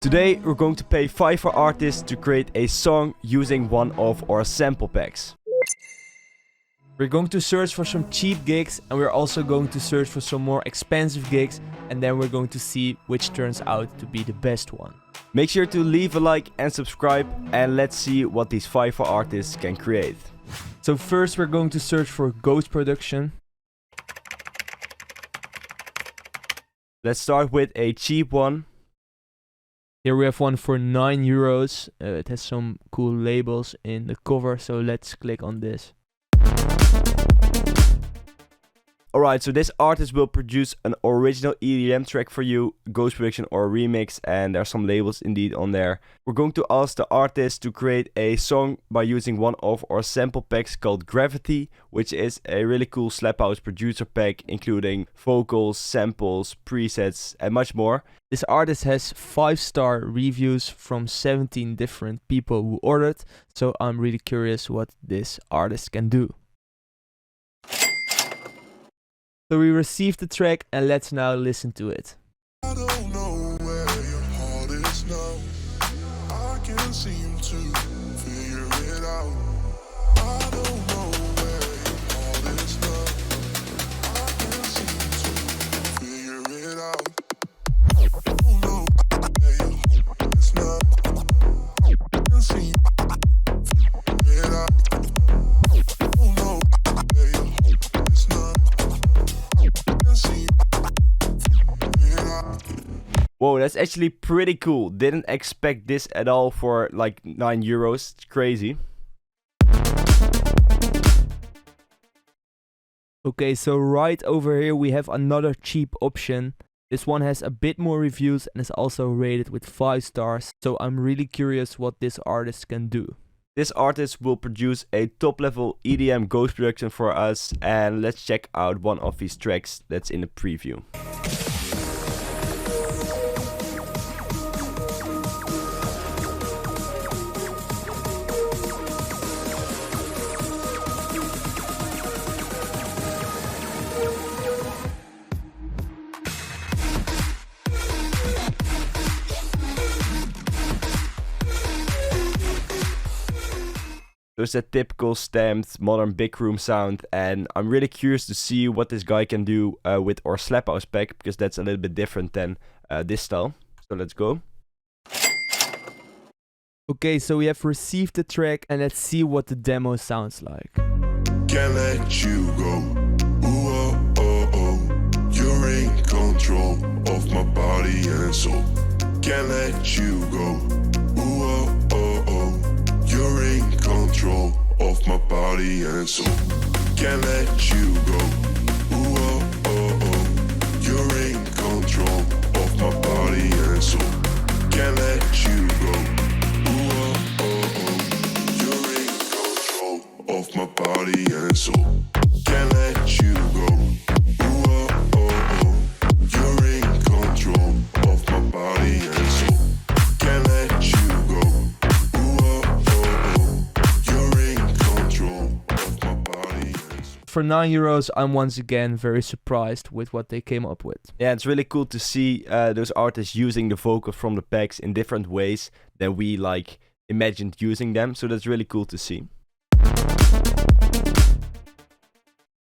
Today we're going to pay Fiverr artists to create a song using one of our sample packs. We're going to search for some cheap gigs, and we're also going to search for some more expensive gigs, and then we're going to see which turns out to be the best one. Make sure to leave a like and subscribe, and let's see what these Fiverr artists can create. So first we're going to search for ghost production. Let's start with a cheap one. Here we have one for €9. It has some cool labels in the cover, so let's click on this. Alright, so this artist will produce an original EDM track for you, ghost production or remix, and there are some labels indeed on there. We're going to ask the artist to create a song by using one of our sample packs called Gravity, which is a really cool Slap House producer pack including vocals, samples, presets and much more. This artist has 5-star reviews from 17 different people who ordered, so I'm really curious what this artist can do. So we received the track and let's now listen to it. I don't know where your heart is now. I can't seem to figure it out. I don't know where your heart is now. I can't seem to figure it out. I don't know where your heart is now. I can't seem to figure it out. I don't know where your heart is now. Whoa, that's actually pretty cool. Didn't expect this at all for like €9. It's crazy. Okay, so right over here we have another cheap option. This one has a bit more reviews and is also rated with 5 stars. So I'm really curious what this artist can do. This artist will produce a top level EDM ghost production for us, and let's check out one of his tracks that's in the preview. There's a typical stamped modern big room sound, and I'm really curious to see what this guy can do with our Slap House pack, because that's a little bit different than this style. So let's go. Okay, so we have received the track and let's see what the demo sounds like. Can't let you go. Ooh, oh, oh, oh. You're in control of my body and soul. Can't let you go. Ooh, oh, oh, oh. You're in control of my body and soul. Can't let you go. Ooh, oh, oh, oh. You're in control of my body and soul. Can't let you go. Ooh, oh, oh, oh. You're in control of my body and soul. Can't let you go. Ooh, oh, oh, oh. You're in control of my body and soul. Can't let you go. Ooh, oh, oh, oh. You're in control of my body and soul. For €9, I'm once again very surprised with what they came up with. Yeah, it's really cool to see those artists using the vocals from the packs in different ways than we like imagined using them. So that's really cool to see.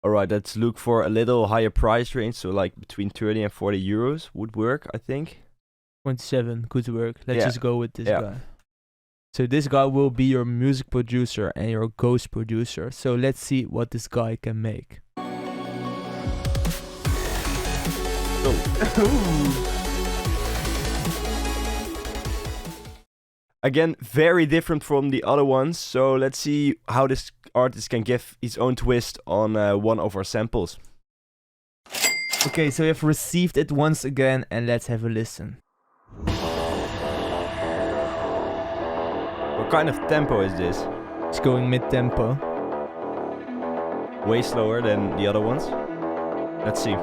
Alright, let's look for a little higher price range. So like between 30 and €40 would work, I think. 27 could work. Let's Yeah. just go with this guy. So this guy will be your music producer and your ghost producer. So let's see what this guy can make. Again, very different from the other ones. So let's see how this artist can give his own twist on one of our samples. Okay, so we have received it once again and let's have a listen. What kind of tempo is this? It's going mid-tempo. Way slower than the other ones. Let's see.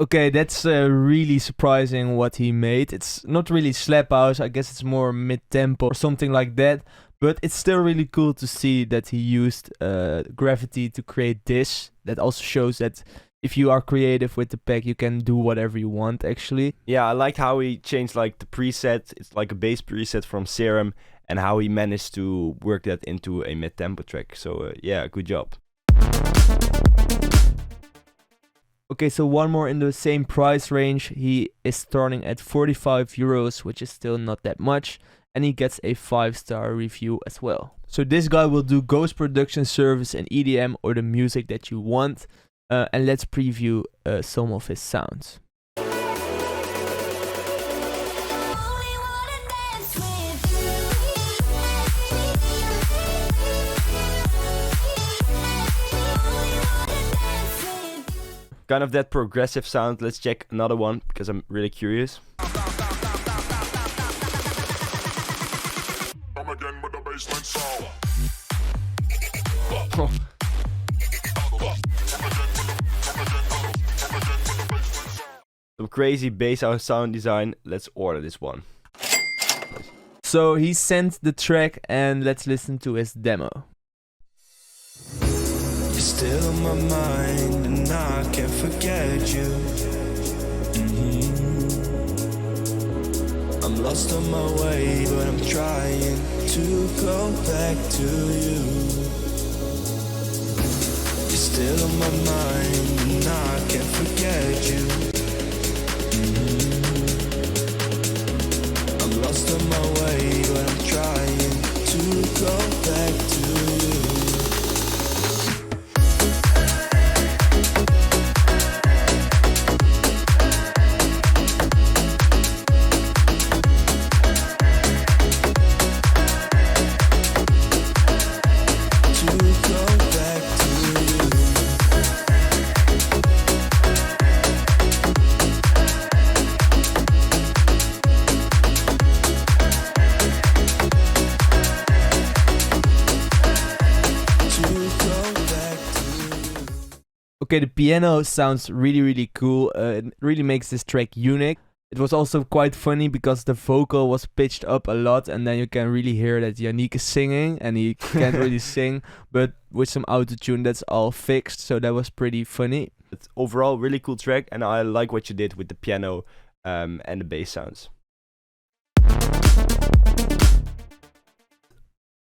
Okay, that's really surprising what he made. It's not really slap house, I guess it's more mid-tempo or something like that. But it's still really cool to see that he used Gravity to create this. That also shows that if you are creative with the pack, you can do whatever you want, actually. Yeah, I liked how he changed like the preset. It's like a bass preset from Serum, and how he managed to work that into a mid-tempo track. So yeah, good job. Okay, so one more in the same price range. He is starting at 45 euros, which is still not that much. And he gets a 5-star review as well. So this guy will do ghost production service and EDM or the music that you want. And let's preview some of his sounds. Kind of that progressive sound. Let's check another one because I'm really curious. Some crazy bass sound design. Let's order this one. So he sent the track and let's listen to his demo. You're still in my mind and I can't forget you. I'm lost on my way, but I'm trying to go back to you. You're still on my mind and I can't forget you. I'm lost on my way, but I'm trying to go back to you. Okay, the piano sounds really cool. It really makes this track unique. It was also quite funny because the vocal was pitched up a lot and then you can really hear that Yannick is singing and he can't really sing, but with some autotune that's all fixed, so that was pretty funny. It's overall really cool track, and I like what you did with the piano and the bass sounds.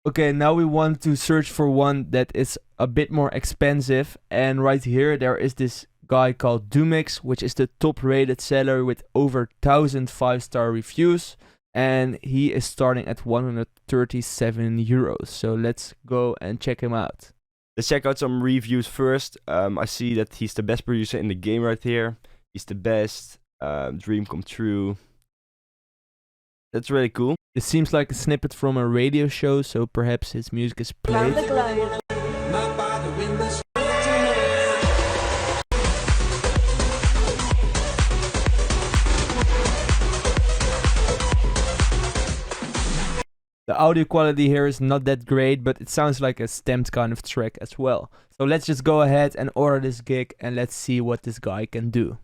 Okay, now we want to search for one that is a bit more expensive, and right here there is this guy called Dumix, which is the top rated seller with over 1,000 5-star reviews, and he is starting at 137 euros. So let's go and check him out. Let's check out some reviews first. I see that he's the best producer in the game right here. He's the best. Dream come true. That's really cool. It seems like a snippet from a radio show, so perhaps his music is played. The audio quality here is not that great, but it sounds like a stamped kind of track as well. So let's just go ahead and order this gig and let's see what this guy can do.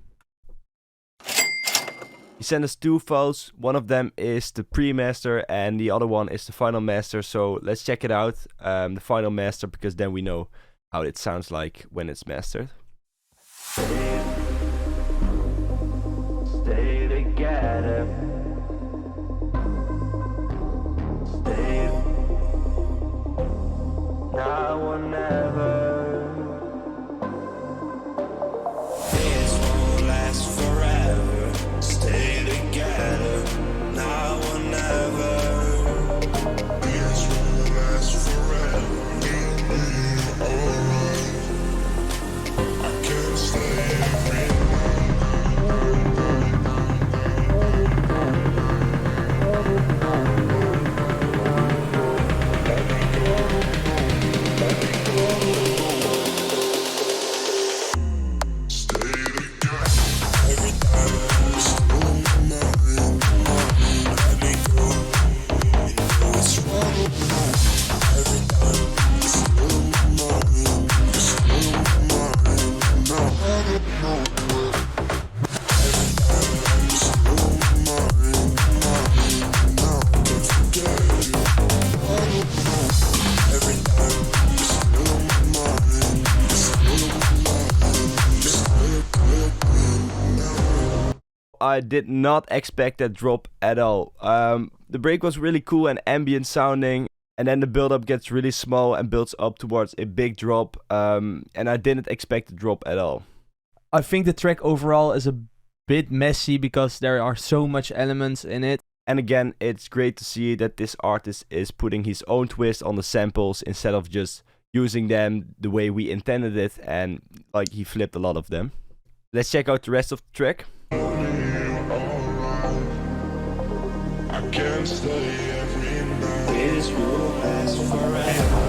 He sent us 2 files. One of them is the pre-master and the other one is the final master. So let's check it out, the final master, because then we know how it sounds like when it's mastered. Stay together. Stay now or never. This won't last forever. Stay together, now or never. This won't last forever. Alright, I can't stay every I did not expect that drop at all. The break was really cool and ambient sounding, and then the build up gets really small and builds up towards a big drop, and I didn't expect the drop at all. I think the track overall is a bit messy because there are so much elements in it. And again, it's great to see that this artist is putting his own twist on the samples instead of just using them the way we intended it, and like he flipped a lot of them. Let's check out the rest of the track. I can't stay every night. This will last forever.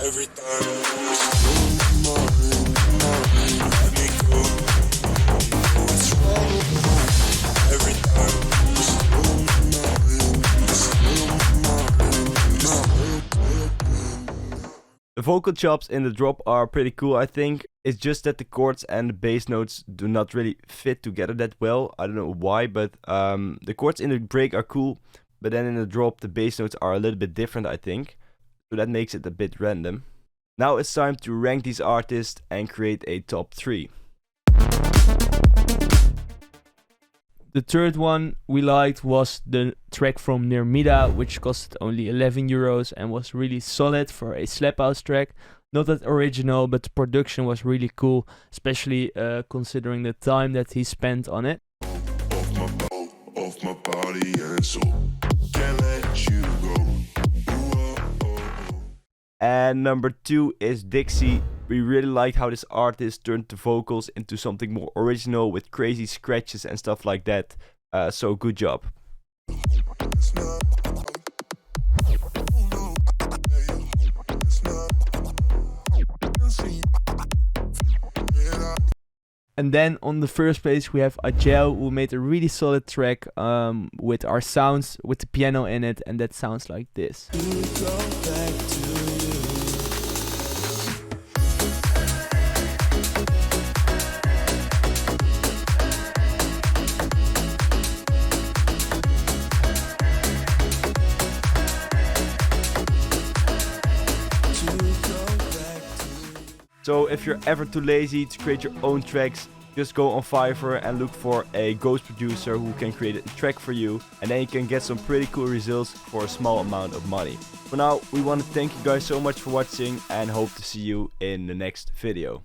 Every time I slow mine, let me go. What's wrong? Every time I slow mine. The vocal chops in the drop are pretty cool, I think. It's just that the chords and the bass notes do not really fit together that well. I don't know why, but the chords in the break are cool, but then in the drop the bass notes are a little bit different, I think. So that makes it a bit random. Now it's time to rank these artists and create a top 3. The third one we liked was the track from Nirmida, which cost only 11 euros and was really solid for a slap house track. Not that original, but the production was really cool, especially considering the time that he spent on it. Off my body and soul. Can't let you go. And number 2 is Dixie. We really liked how this artist turned the vocals into something more original with crazy scratches and stuff like that. So good job. And then on the first place we have Adele, who made a really solid track with our sounds, with the piano in it, and that sounds like this. So if you're ever too lazy to create your own tracks, just go on Fiverr and look for a ghost producer who can create a track for you, and then you can get some pretty cool results for a small amount of money. For now, we want to thank you guys so much for watching and hope to see you in the next video.